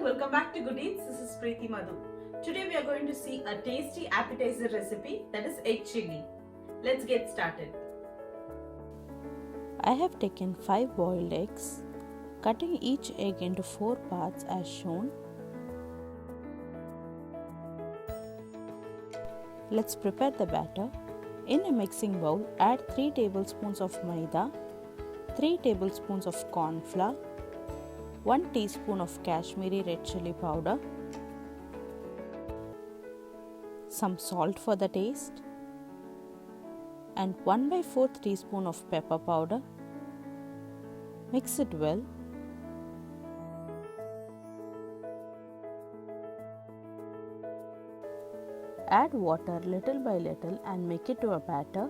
welcome back to Good Eats. This is Preethi Madhu. Today we are going to see a tasty appetizer recipe, that is egg chilli. Let's get started. I have taken 5 boiled eggs, cutting each egg into 4 parts as shown. Let's prepare the batter. In a mixing bowl, add 3 tablespoons of Maida, 3 tablespoons of corn flour, 1 teaspoon of Kashmiri red chilli powder, some salt for the taste, and 1/4 teaspoon of pepper powder. Mix it well. Add water little by little and make it to a batter.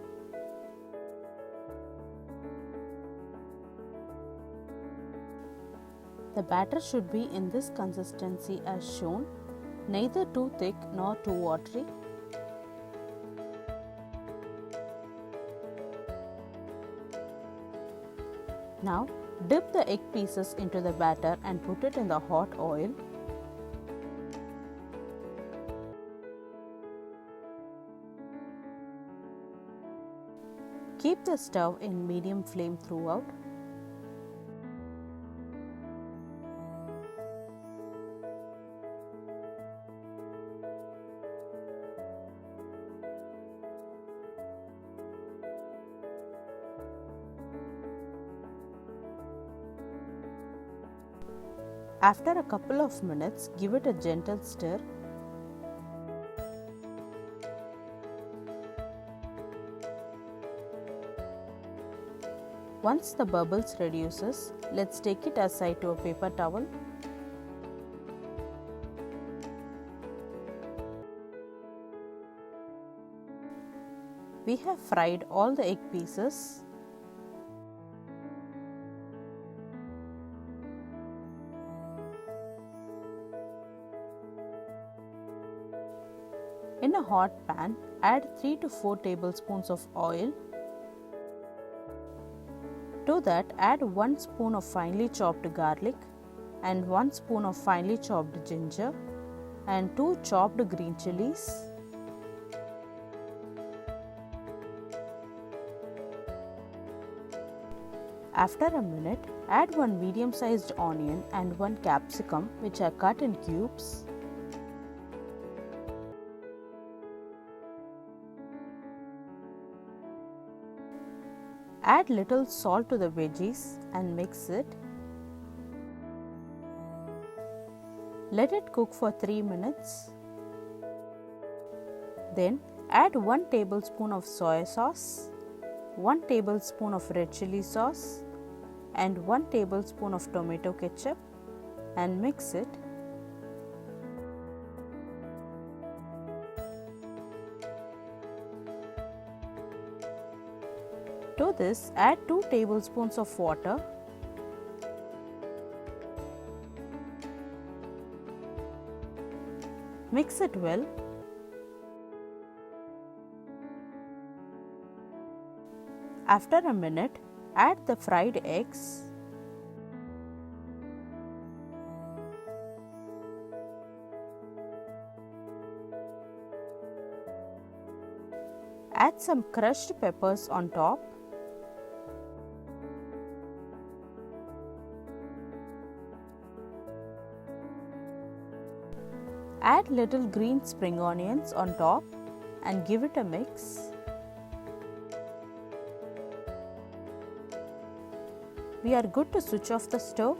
The batter should be in this consistency as shown, neither too thick nor too watery. Now dip the egg pieces into the batter and put it in the hot oil. Keep the stove in medium flame throughout. After a couple of minutes, give it a gentle stir. Once the bubbles reduces, let's take it aside to a paper towel. We have fried all the egg pieces. In a hot pan, add 3 to 4 tablespoons of oil. To that, add 1 spoon of finely chopped garlic and 1 spoon of finely chopped ginger and 2 chopped green chillies. After a minute, add 1 medium-sized onion and 1 capsicum which are cut in cubes. Add little salt to the veggies and mix it. Let it cook for 3 minutes. Then add 1 tablespoon of soy sauce, 1 tablespoon of red chilli sauce and 1 tablespoon of tomato ketchup and mix it. To this, add 2 tablespoons of water. Mix it well. After a minute, add the fried eggs. Add some crushed peppers on top. Add little green spring onions on top and give it a mix. We are good to switch off the stove.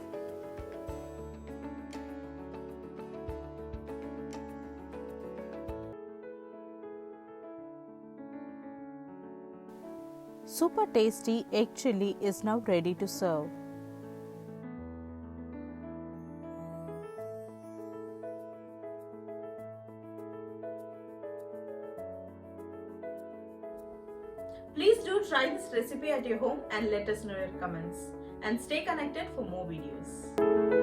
Super tasty egg chilli is now ready to serve. Please do try this recipe at your home and let us know your comments. And stay connected for more videos.